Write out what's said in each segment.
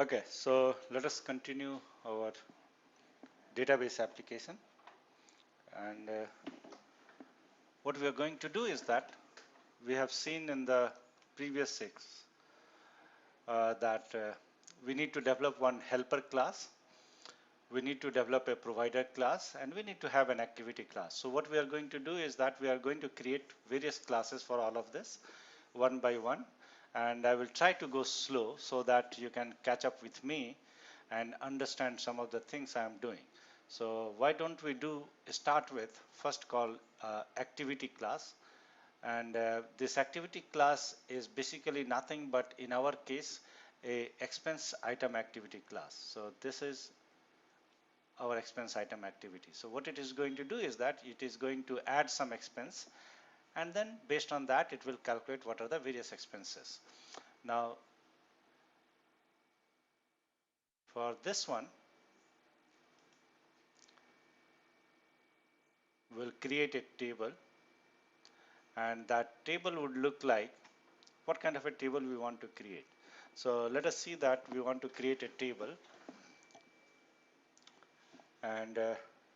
Okay, so let us continue our database application. And what we are going to do is that we have seen in the previous six that we need to develop one helper class, we need to develop a provider class, and we need to have an activity class. So what we are going to do is that we are going to create various classes for all of this one by one, and I will try to go slow so that you can catch up with me and understand some of the things I am doing. So why don't we start with first call activity class, and this activity class is basically nothing but in our case a expense item activity class. So this is our expense item activity. So what it is going to do is that it is going to add some expense, and then based on that it will calculate what are the various expenses. Now for this one we'll create a table, and that table would look like what kind of a table we want to create. So let us see that we want to create a table, and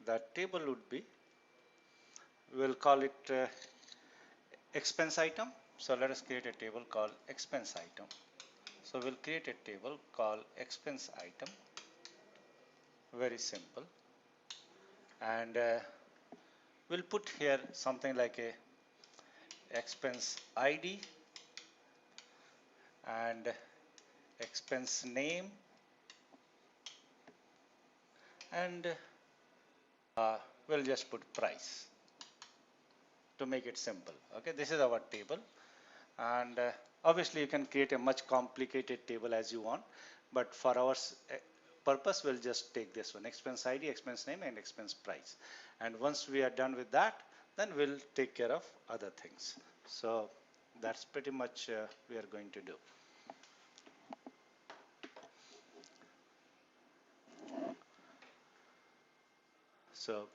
that table would be, we'll call it expense item. So let us create a table called expense item. So we'll create a table called expense item, very simple, and we'll put here something like a expense ID and expense name, and we'll just put price to make it simple. Okay, this is our table, and obviously you can create a much complicated table as you want, but for our purpose we'll just take this one: expense ID, expense name, and expense price. And once we are done with that, then we'll take care of other things. So that's pretty much we are going to do. So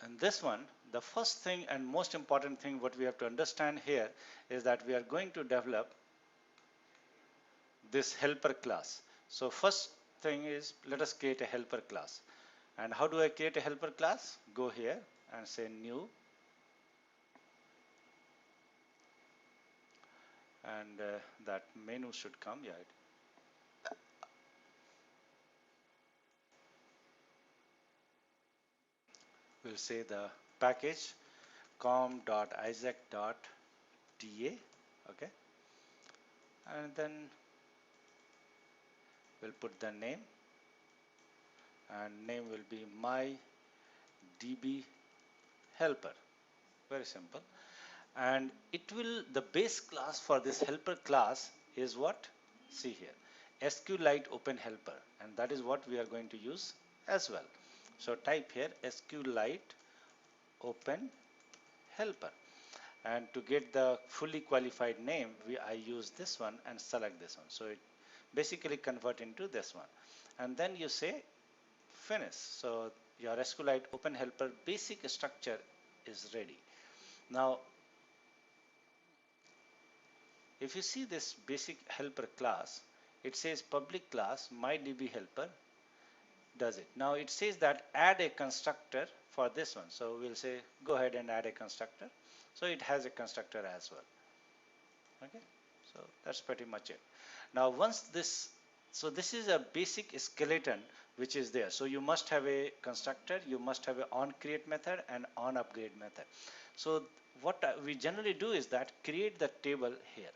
in this one, the first thing and most important thing what we have to understand here is that we are going to develop this helper class. So first thing is, let us create a helper class. And how do I create a helper class? Go here and say new, and that menu should come. Yeah, we'll say the package com.isaac.da, okay, and then we'll put the name, and name will be my db helper, very simple. And it will, the base class for this helper class is what, see here, SQLite open helper, and that is what we are going to use as well. So type here SQLite open helper, and to get the fully qualified name I use this one and select this one, so it basically convert into this one, and then you say finish. So your SQLite open helper basic structure is ready. Now if you see this basic helper class, it says public class mydb helper does it. Now it says that add a constructor for this one. So we'll say go ahead and add a constructor. So it has a constructor as well. Okay, so that's pretty much it. Now once this, so this is a basic skeleton which is there. So you must have a constructor, you must have a on create method and on upgrade method. So what we generally do is that create the table here.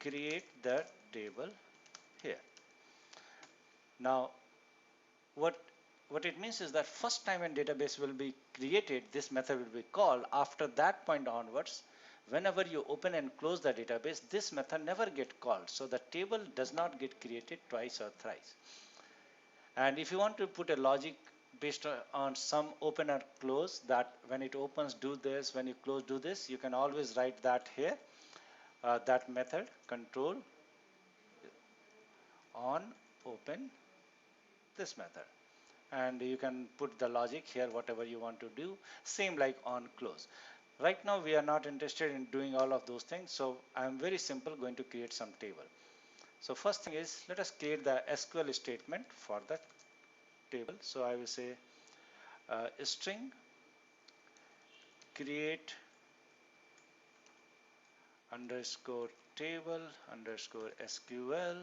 Create the table here. Now what it means is that first time when database will be created, this method will be called. After that point onwards, whenever you open and close the database, this method never get called. So the table does not get created twice or thrice. And if you want to put a logic based on some open or close, that when it opens do this, when you close do this, you can always write that here. That method control on open this method, and you can put the logic here whatever you want to do, same like on close. Right now we are not interested in doing all of those things, so I am very simple going to create some table. So first thing is, let us create the SQL statement for the table. So I will say string create underscore table underscore SQL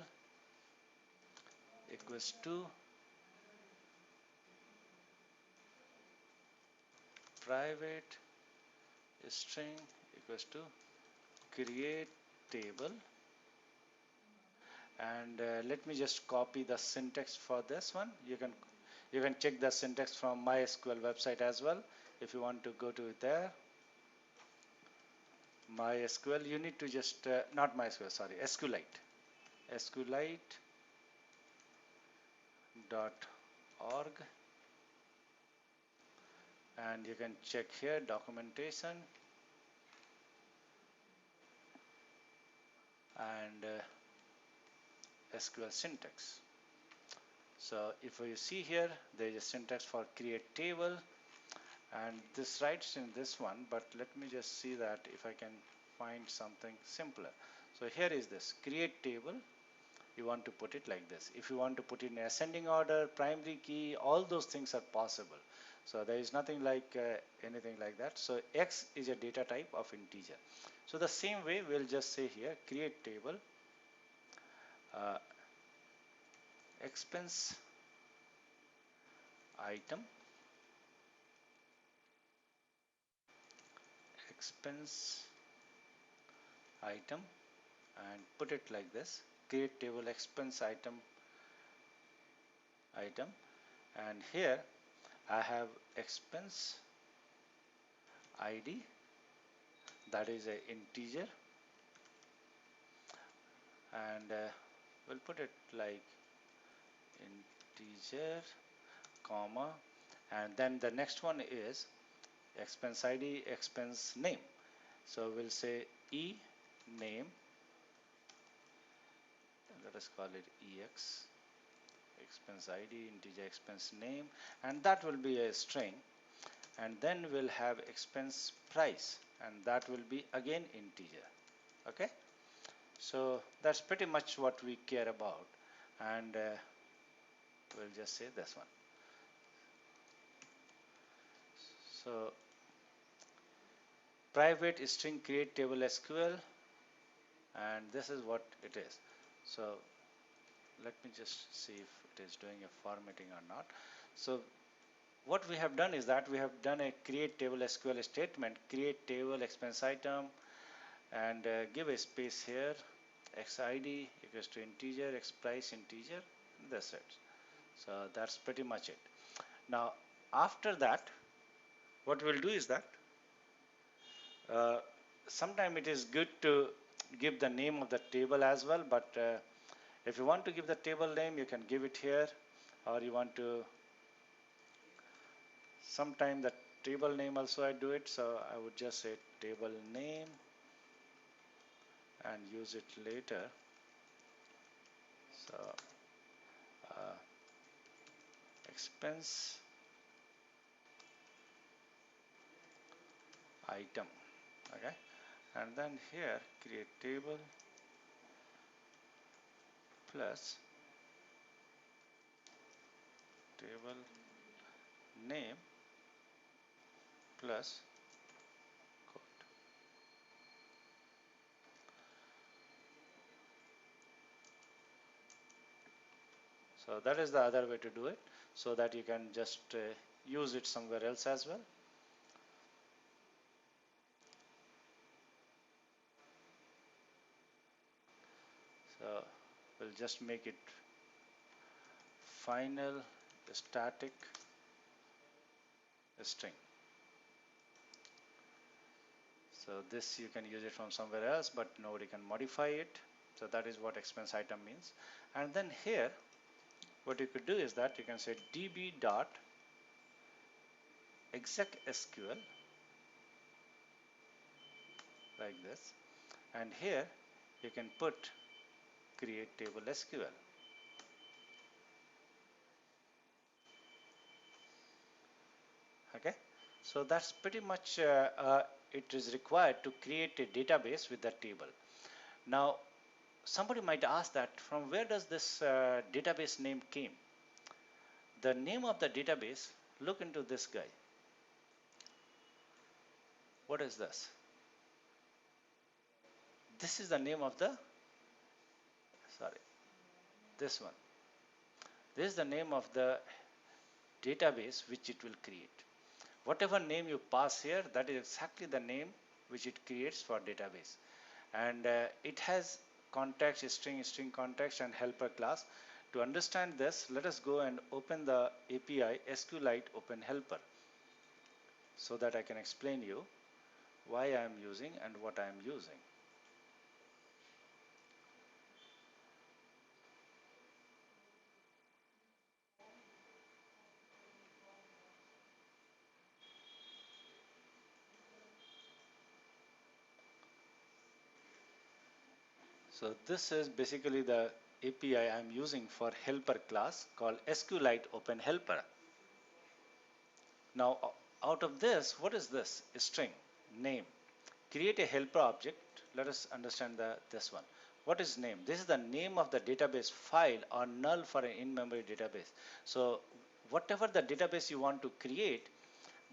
equals to private string equals to create table, and let me just copy the syntax for this one. You can check the syntax from MySQL website as well if you want to go to it there. MySQL, you need to just not MySQL, sorry, SQLite.org, and you can check here documentation and SQL syntax. So if you see here, there is a syntax for create table, and this writes in this one, but let me just see that if I can find something simpler. So here is this create table. You want to put it like this. If you want to put it in ascending order, primary key, all those things are possible. So there is nothing like anything like that. So X is a data type of integer. So the same way we'll just say here create table uh, expense item and put it like this, create table expense item, and here I have expense ID, that is a integer, and we'll put it like integer comma, and then the next one is expense ID expense name. So we'll say e name, let us call it ex expense ID integer expense name, and that will be a string, and then we'll have expense price, and that will be again integer. Okay, so that's pretty much what we care about, and we'll just say this one. So private string create table SQL, and this is what it is. So let me just see if it is doing a formatting or not. So what we have done is that we have done a create table SQL statement, create table expense item, and give a space here, xid equals to integer, xprice integer, that's it. So that's pretty much it. Now after that, what we'll do is that sometime it is good to give the name of the table as well, but if you want to give the table name, you can give it here, or you want to sometime the table name also I do it, so I would just say table name and use it later. So expense item, okay, and then here create table plus table name plus quote. So that is the other way to do it, so that you can just use it somewhere else as well. So we'll just make it final static string. So this you can use it from somewhere else, but nobody can modify it. So that is what expense item means. And then here what you could do is that you can say db dot exec SQL like this, and here you can put create table SQL. Okay, so that's pretty much it is required to create a database with that table. Now somebody might ask that from where does this database name came? The name of the database, look into this guy. What is this? This is the name of the, sorry, this one. This is the name of the database which it will create. Whatever name you pass here, that is exactly the name which it creates for database. And it has context, string context, and helper class. To understand this, let us go and open the API SQLite Open Helper so that I can explain you why I am using and what I am using. So this is basically the API I am using for helper class called SQLite Open Helper. Now out of this, what is this? A string, name. Create a helper object. Let us understand this one. What is name? This is the name of the database file or null for an in-memory database. So whatever the database you want to create,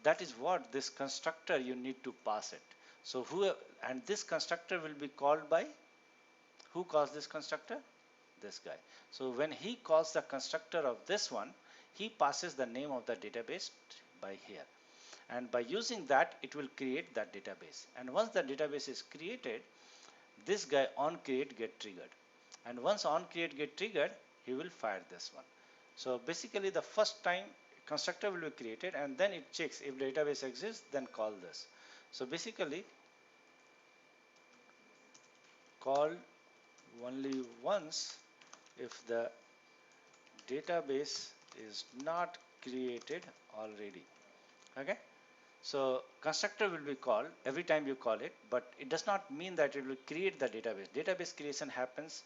that is what this constructor you need to pass it. So and this constructor will be called by, who calls this constructor? This guy. So when he calls the constructor of this one, he passes the name of the database by here. And by using that, it will create that database. And once the database is created, this guy onCreate get triggered. And once onCreate get triggered, he will fire this one. So basically the first time constructor will be created, and then it checks if the database exists, then call this. So basically call only once if the database is not created already. Okay. So constructor will be called every time you call it, but it does not mean that it will create the database. Database creation happens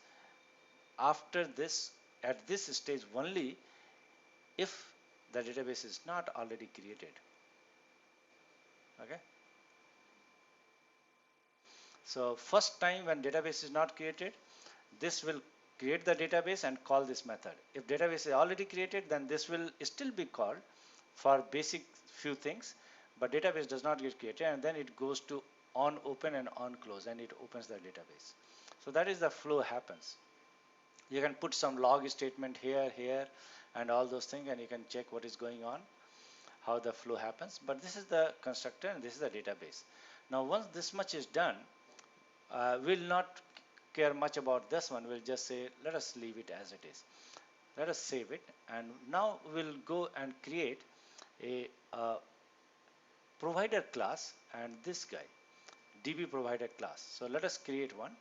after this, at this stage only, if the database is not already created. Okay. So first time when database is not created, this will create the database and call this method. If database is already created, then this will still be called for basic few things, but database does not get created, and then it goes to on open and on close, and it opens the database. So that is the flow happens. You can put some log statement here, and all those things, and you can check what is going on, how the flow happens. But this is the constructor and this is the database. Now once this much is done, we'll not care much about this one. We'll just say let us leave it as it is. Let us save it, and now we'll go and create a provider class and this guy, DB provider class. So let us create one.